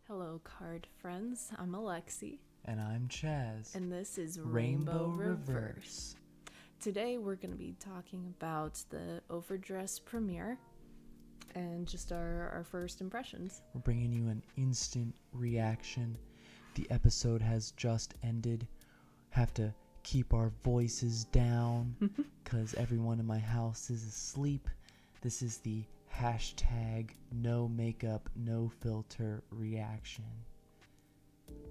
Hello, card friends. I'm Alexi. And I'm Chaz. And this is Rainbow Reverse. Today we're going to be talking about the overDress premiere and just our first impressions. We're bringing you an instant reaction. The episode has just ended. Have to keep our voices down because everyone in my house is asleep. This is the hashtag no makeup, no filter reaction.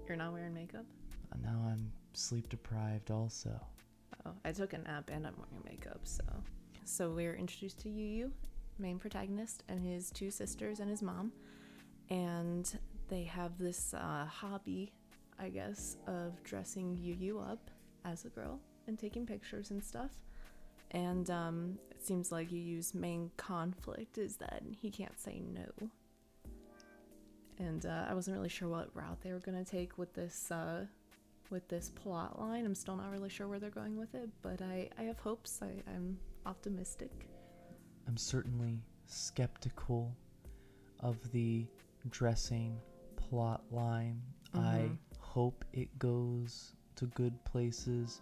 You're not wearing makeup? Now I'm sleep deprived also. Oh, I took a nap and I'm wearing makeup, so we're introduced to Yu, main protagonist, and his two sisters and his mom, and they have this hobby, I guess, of dressing Yu up as a girl and taking pictures and stuff. And it seems like Yu's main conflict is that he can't say no. And I wasn't really sure what route they were gonna take with this plot line. I'm still not really sure where they're going with it, but I have hopes. I'm optimistic. I'm certainly skeptical of the dressing plot line. I hope it goes to good places,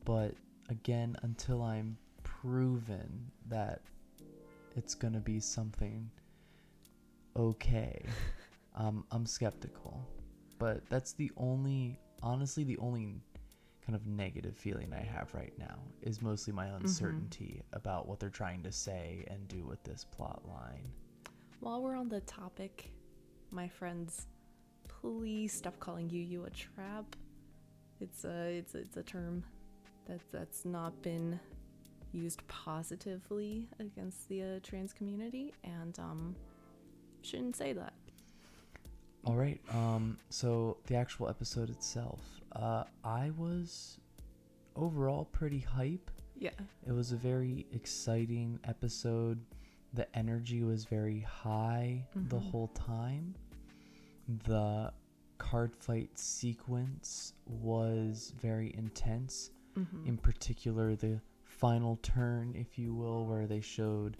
but again, until I'm proven that it's gonna be something okay, I'm skeptical. But that's honestly the only kind of negative feeling I have right now is mostly my uncertainty about what they're trying to say and do with this plot line. While we're on the topic, my friends, please stop calling Yu a trap. It's a term that's not been used positively against the trans community, and shouldn't say that. All right, so the actual episode itself, I was overall pretty hype. Yeah. It was a very exciting episode. The energy was very high the whole time. The Cardfight sequence was very intense. In particular, the final turn, if you will, where they showed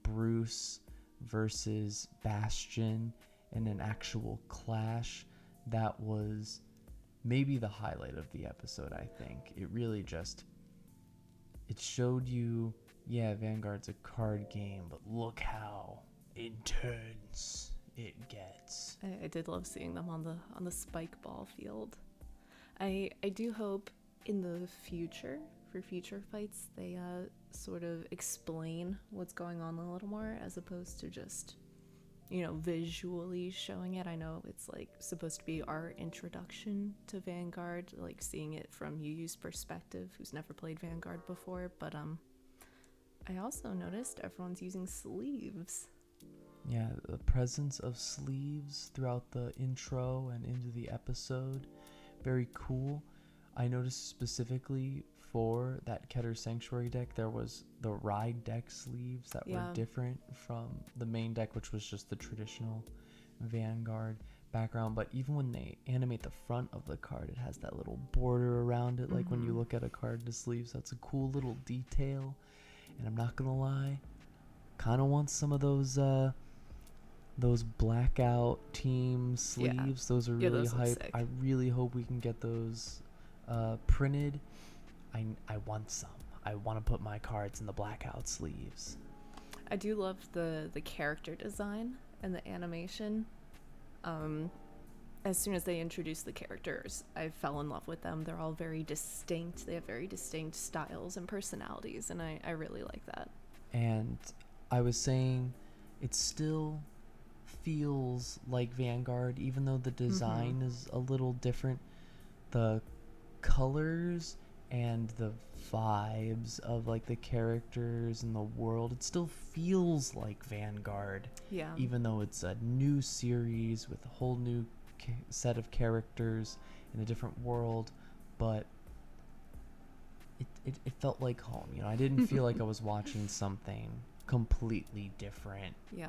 Bruce versus Bastion in an actual clash. That was maybe the highlight of the episode, I think. It really it showed you, yeah, Vanguard's a card game, but look how intense it gets. I did love seeing them on the spike ball field. I do hope in the future, for future fights, they sort of explain what's going on a little more, as opposed to just, visually showing it. I know it's like supposed to be our introduction to Vanguard, like seeing it from Yu's perspective, who's never played Vanguard before, but I also noticed everyone's using sleeves. Yeah, the presence of sleeves throughout the intro and into the episode, very cool. I noticed specifically for that Keter Sanctuary deck, there was the ride deck sleeves that were different from the main deck, which was just the traditional Vanguard background. But even when they animate the front of the card, it has that little border around it. Like when you look at a card, the sleeves, that's a cool little detail. And I'm not gonna lie, kind of want some of those blackout team sleeves. Those are really hype. I really hope we can get those printed. I want some. I want to put my cards in the blackout sleeves. I do love the character design and the animation. As soon as they introduced the characters, I fell in love with them. They're all very distinct. They have very distinct styles and personalities, and I really like that. And I was saying, it still feels like Vanguard, even though the design is a little different. The colors and the vibes of like the characters and the world, it still feels like Vanguard. Yeah. Even though it's a new series with a whole new set of characters in a different world, but it felt like home. I didn't feel like I was watching something completely different. Yeah.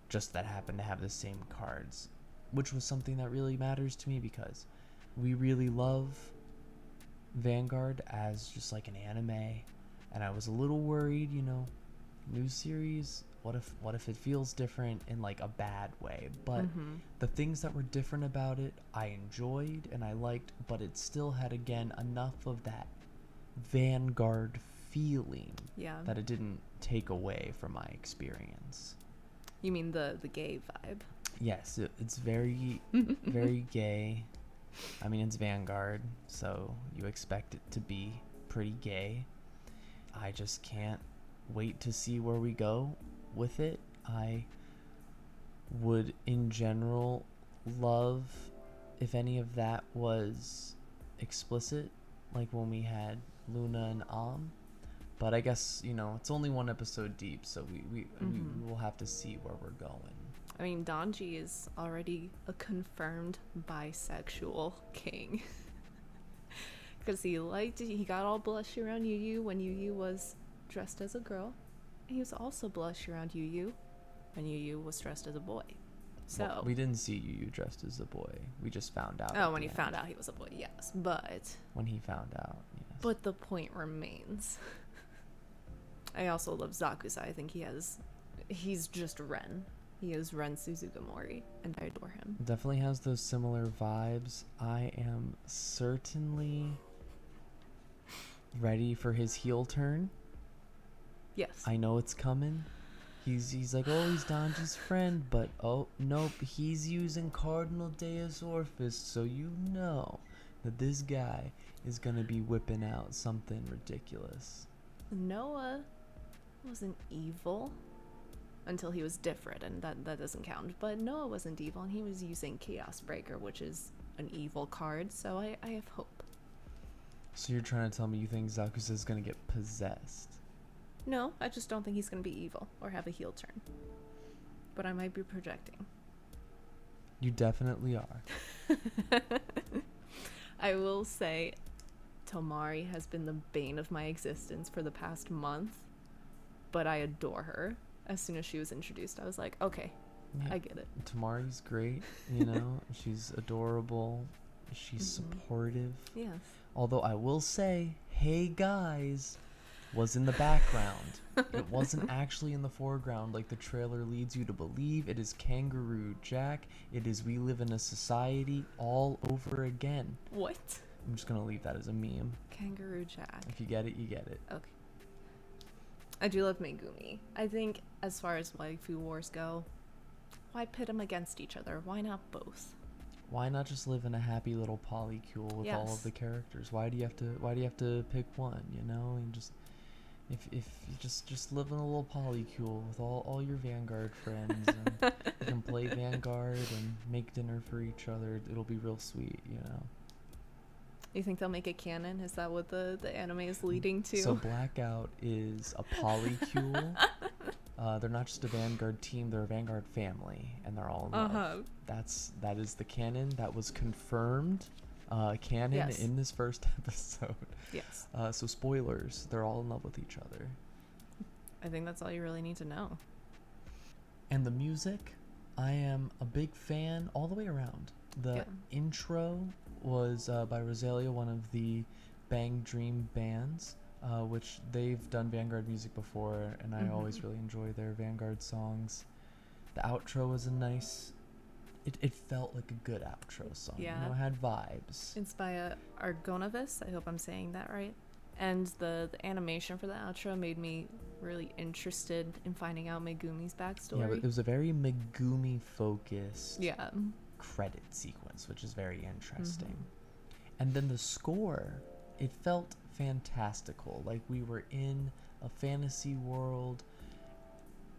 Just that happened to have the same cards, which was something that really matters to me because we really love Vanguard as just like an anime, and I was a little worried, new series, what if it feels different in like a bad way? But the things that were different about it, I enjoyed and I liked, but it still had, again, enough of that Vanguard feeling that it didn't take away from my experience. You mean the gay vibe? Yes, it's very, very gay. I mean, it's Vanguard, so you expect it to be pretty gay. I just can't wait to see where we go with it. I would, in general, love if any of that was explicit, like when we had Luna and But I guess, it's only one episode deep, so we will have to see where we're going. I mean, Donji is already a confirmed bisexual king. Because he got all blushy around Yu Yu when Yu Yu was dressed as a girl. And he was also blushy around Yu Yu when Yu Yu was dressed as a boy. So well, we didn't see Yu Yu dressed as a boy. We just found out. Oh, when he found out he was a boy, yes. But when he found out, yes. But the point remains. I also love Zakuza. I think he's just Ren. He is Ren Suzugimori, and I adore him. Definitely has those similar vibes. I am certainly ready for his heel turn. Yes. I know it's coming. He's like, oh, he's Donji's friend, but oh, nope, he's using Cardinal Deus Orphis, so you know that this guy is going to be whipping out something ridiculous. Noah wasn't evil until he was different, and that doesn't count. But Noah wasn't evil, and he was using Chaos Breaker, which is an evil card, so I have hope. So you're trying to tell me you think Zakuza is going to get possessed? No, I just don't think he's going to be evil or have a heel turn. But I might be projecting. You definitely are. I will say Tomari has been the bane of my existence for the past month, but I adore her. As soon as she was introduced, I was like, okay, yeah, I get it. Tamari's great, she's adorable, she's supportive. Yes. Although I will say, hey guys, was in the background. It wasn't actually in the foreground like the trailer leads you to believe. It is Kangaroo Jack. It is We Live in a Society all over again. What? I'm just going to leave that as a meme. Kangaroo Jack. If you get it, you get it. Okay. I do love Megumi. I think as far as waifu wars go, why pit them against each other? Why not both? Why not just live in a happy little polycule with all of the characters? Why do you have to pick one, and just if you just live in a little polycule with all your Vanguard friends and you can play Vanguard and make dinner for each other, it'll be real sweet, You think they'll make it canon? Is that what the anime is leading to? So Blackout is a polycule. They're not just a Vanguard team, they're a Vanguard family, and they're all in love. That is the canon. That was confirmed canon in this first episode. Yes. So spoilers, they're all in love with each other. I think that's all you really need to know. And the music, I am a big fan all the way around. The intro was by Rosalia, one of the Bang Dream bands, which they've done Vanguard music before, and I always really enjoy their Vanguard songs. The outro was a nice... It felt like a good outro song. Yeah. It had vibes. It's by Argonavis. I hope I'm saying that right. And the animation for the outro made me really interested in finding out Megumi's backstory. Yeah, but it was a very Megumi-focused yeah. credit sequence, which is very interesting. And then the score, it felt fantastical, like we were in a fantasy world.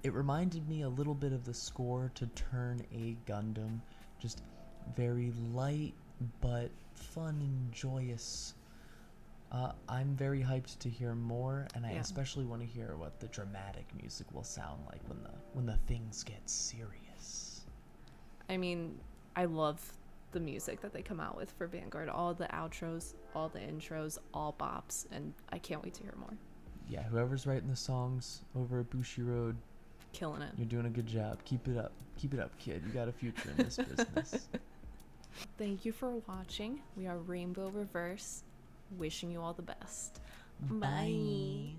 It reminded me a little bit of the score to Turn A Gundam, just very light but fun and joyous. I'm very hyped to hear more, and I especially want to hear what the dramatic music will sound like when the things get serious. I mean, I love the music that they come out with for Vanguard. All the outros, all the intros, all bops, and I can't wait to hear more. Yeah, whoever's writing the songs over at Bushi Road, killing it. You're doing a good job. Keep it up. Keep it up, kid. You got a future in this business. Thank you for watching. We are Rainbow Reverse. Wishing you all the best. Bye. Bye.